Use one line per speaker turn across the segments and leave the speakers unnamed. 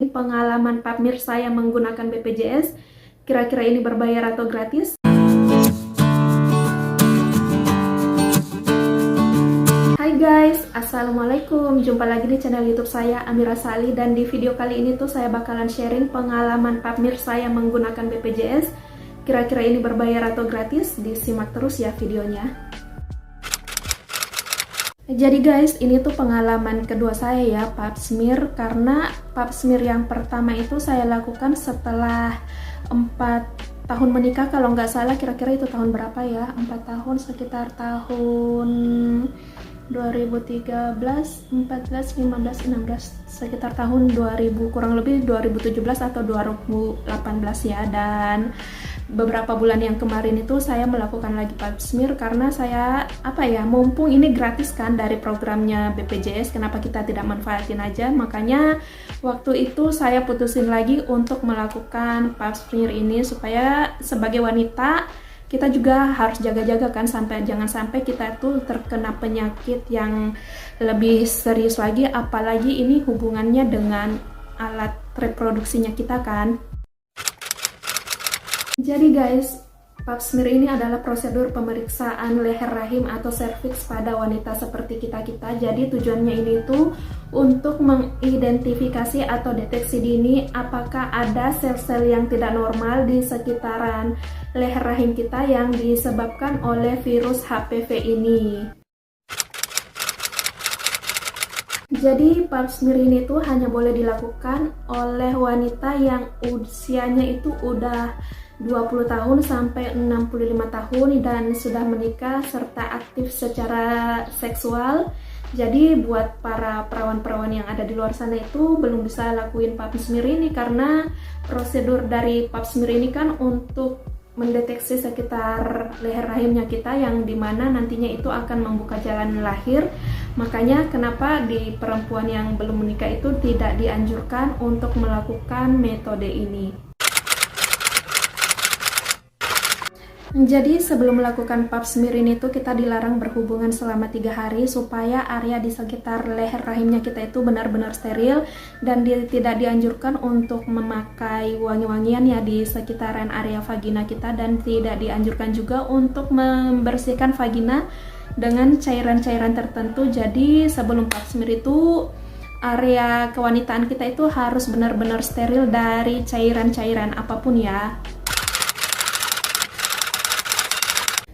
sharing pengalaman pap smear saya menggunakan BPJS. Kira-kira ini berbayar atau gratis? Hai guys, assalamualaikum. Jumpa lagi di channel YouTube saya, Amira Sali. Dan di video kali ini tuh saya bakalan sharing pengalaman pap smear saya menggunakan BPJS. Kira-kira ini berbayar atau gratis? Disimak terus ya videonya. Jadi guys, ini tuh pengalaman kedua saya ya pap smear, karena pap smear yang pertama itu saya lakukan setelah 4 tahun menikah, kalau nggak salah. Kira-kira itu tahun berapa ya? 4 tahun, sekitar tahun 2013, 14, 15, 16, sekitar tahun 2000, kurang lebih 2017 atau 2018 ya. Dan beberapa bulan yang kemarin itu saya melakukan lagi pap smear karena saya mumpung ini gratis kan dari programnya BPJS, kenapa kita tidak manfaatin aja. Makanya waktu itu saya putusin lagi untuk melakukan pap smear ini, supaya sebagai wanita kita juga harus jaga-jaga kan, jangan sampai kita tuh terkena penyakit yang lebih serius lagi, apalagi ini hubungannya dengan alat reproduksinya kita kan. Jadi guys, pap smear ini adalah prosedur pemeriksaan leher rahim atau serviks pada wanita seperti kita-kita. Jadi tujuannya ini tuh untuk mengidentifikasi atau deteksi dini apakah ada sel-sel yang tidak normal di sekitaran leher rahim kita yang disebabkan oleh virus HPV ini. Jadi pap smear ini tuh hanya boleh dilakukan oleh wanita yang usianya itu udah 20 tahun sampai 65 tahun dan sudah menikah serta aktif secara seksual. Jadi buat para perawan-perawan yang ada di luar sana itu belum bisa lakuin pap smear ini, karena prosedur dari pap smear ini kan untuk mendeteksi sekitar leher rahimnya kita, yang dimana nantinya itu akan membuka jalan lahir. Makanya kenapa di perempuan yang belum menikah itu tidak dianjurkan untuk melakukan metode ini. Jadi sebelum melakukan pap smear ini tuh kita dilarang berhubungan selama 3 hari, supaya area di sekitar leher rahimnya kita itu benar-benar steril, dan tidak dianjurkan untuk memakai wangi-wangian ya di sekitaran area vagina kita, dan tidak dianjurkan juga untuk membersihkan vagina dengan cairan-cairan tertentu. Jadi sebelum pap smear itu area kewanitaan kita itu harus benar-benar steril dari cairan-cairan apapun ya.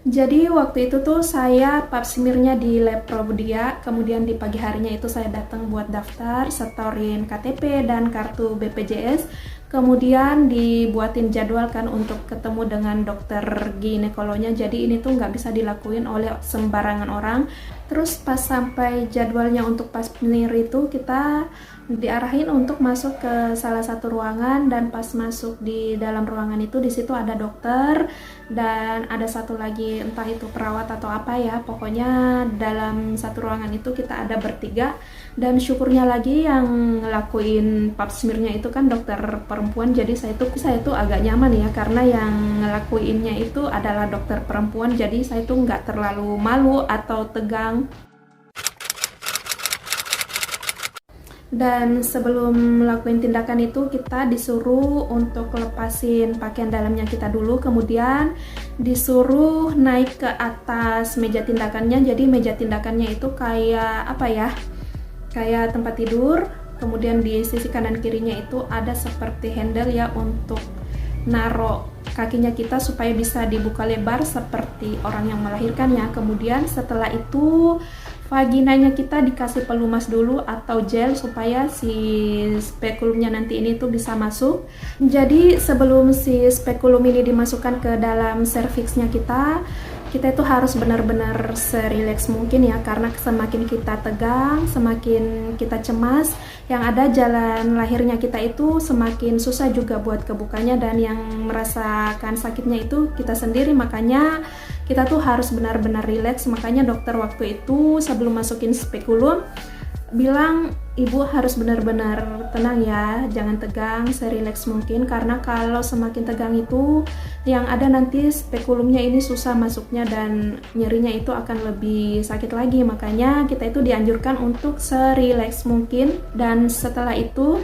Jadi waktu itu tuh saya pap smearnya di lab Probudia, kemudian di pagi harinya itu saya datang buat daftar, setorin KTP dan kartu BPJS, kemudian dibuatin jadwal kan untuk ketemu dengan dokter ginekologinya. Jadi ini tuh nggak bisa dilakuin oleh sembarangan orang. Terus pas sampai jadwalnya untuk pap smear itu kita diarahin untuk masuk ke salah satu ruangan, dan pas masuk di dalam ruangan itu di situ ada dokter dan ada satu lagi entah itu perawat atau apa ya, pokoknya dalam satu ruangan itu kita ada bertiga. Dan syukurnya lagi yang ngelakuin pap smearnya itu kan dokter perempuan, jadi saya tuh agak nyaman ya, karena yang ngelakuinnya itu adalah dokter perempuan, jadi saya tuh nggak terlalu malu atau tegang. Dan sebelum melakukan tindakan itu kita disuruh untuk lepasin pakaian dalamnya kita dulu, kemudian disuruh naik ke atas meja tindakannya. Jadi meja tindakannya itu kayak kayak tempat tidur, kemudian di sisi kanan kirinya itu ada seperti handle ya untuk naruh kakinya kita supaya bisa dibuka lebar seperti orang yang melahirkan ya. Kemudian setelah itu vaginanya kita dikasih pelumas dulu atau gel supaya si spekulumnya nanti ini tuh bisa masuk. Jadi sebelum si spekulum ini dimasukkan ke dalam serviksnya kita itu harus benar-benar serileks mungkin ya, karena semakin kita tegang, semakin kita cemas, yang ada jalan lahirnya kita itu semakin susah juga buat kebukanya, dan yang merasakan sakitnya itu kita sendiri. Makanya kita tuh harus benar-benar rileks. Makanya dokter waktu itu sebelum masukin spekulum bilang ibu harus benar-benar tenang ya, jangan tegang, serileks mungkin, karena kalau semakin tegang itu yang ada nanti spekulumnya ini susah masuknya dan nyerinya itu akan lebih sakit lagi. Makanya kita itu dianjurkan untuk serileks mungkin. Dan setelah itu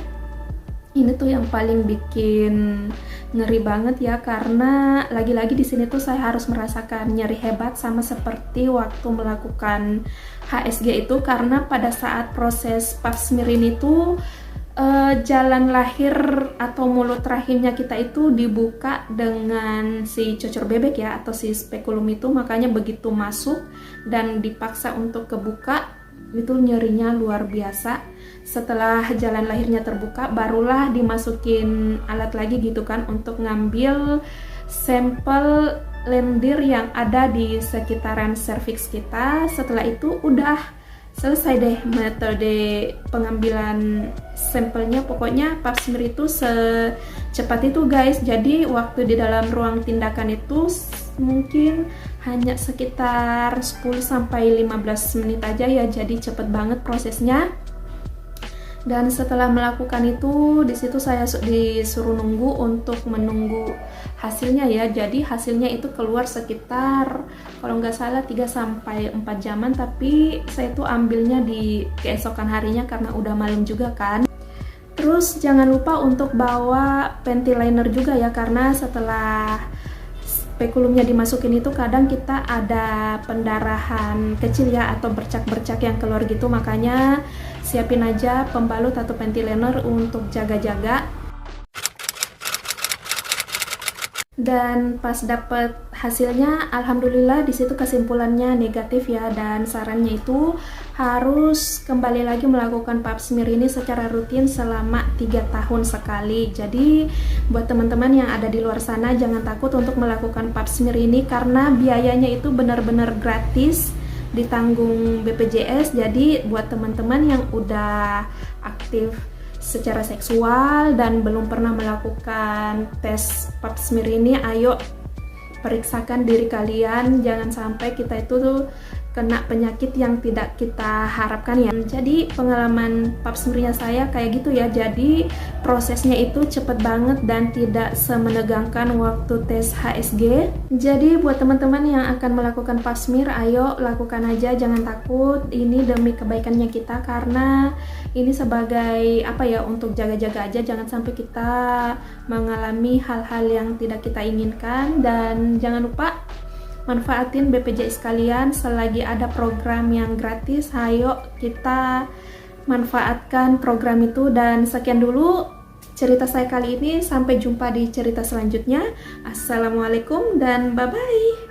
Ini tuh yang paling bikin ngeri banget ya, karena lagi-lagi di sini tuh saya harus merasakan nyeri hebat sama seperti waktu melakukan HSG itu, karena pada saat proses pap smear ini tuh jalan lahir atau mulut rahimnya kita itu dibuka dengan si cocor bebek ya, atau si spekulum itu, makanya begitu masuk dan dipaksa untuk kebuka itu nyerinya luar biasa. Setelah jalan lahirnya terbuka, barulah dimasukin alat lagi gitu kan untuk ngambil sampel lendir yang ada di sekitaran serviks kita. Setelah itu udah selesai deh metode pengambilan sampelnya. Pokoknya pap smear itu secepat itu guys. Jadi waktu di dalam ruang tindakan itu mungkin hanya sekitar 10-15 menit aja ya, jadi cepet banget prosesnya. Dan setelah melakukan itu, di situ saya disuruh nunggu untuk menunggu hasilnya ya. Jadi hasilnya itu keluar sekitar kalau nggak salah 3-4 jaman, tapi saya tuh ambilnya di keesokan harinya karena udah malam juga kan. Terus jangan lupa untuk bawa panty liner juga ya, karena setelah spekulumnya dimasukin itu kadang kita ada pendarahan kecil ya, atau bercak-bercak yang keluar gitu, makanya siapin aja pembalut atau panty liner untuk jaga-jaga. Dan pas dapet hasilnya, alhamdulillah di situ kesimpulannya negatif ya, dan sarannya itu harus kembali lagi melakukan pap smear ini secara rutin selama 3 tahun sekali. Jadi buat teman-teman yang ada di luar sana, jangan takut untuk melakukan pap smear ini karena biayanya itu benar-benar gratis, ditanggung BPJS. Jadi buat teman-teman yang udah aktif secara seksual dan belum pernah melakukan tes pap smear ini, ayo periksakan diri kalian, jangan sampai kita itu tuh kena penyakit yang tidak kita harapkan ya. Jadi pengalaman pap smear-nya saya kayak gitu ya, jadi prosesnya itu cepet banget dan tidak semenegangkan waktu tes HSG. Jadi buat teman-teman yang akan melakukan pap smear, ayo lakukan aja, jangan takut, ini demi kebaikannya kita, karena ini sebagai apa ya, untuk jaga-jaga aja, jangan sampai kita mengalami hal-hal yang tidak kita inginkan. Dan jangan lupa manfaatin BPJS kalian selagi ada program yang gratis, ayo kita manfaatkan program itu. Dan sekian dulu cerita saya kali ini, sampai jumpa di cerita selanjutnya. Assalamualaikum dan bye-bye.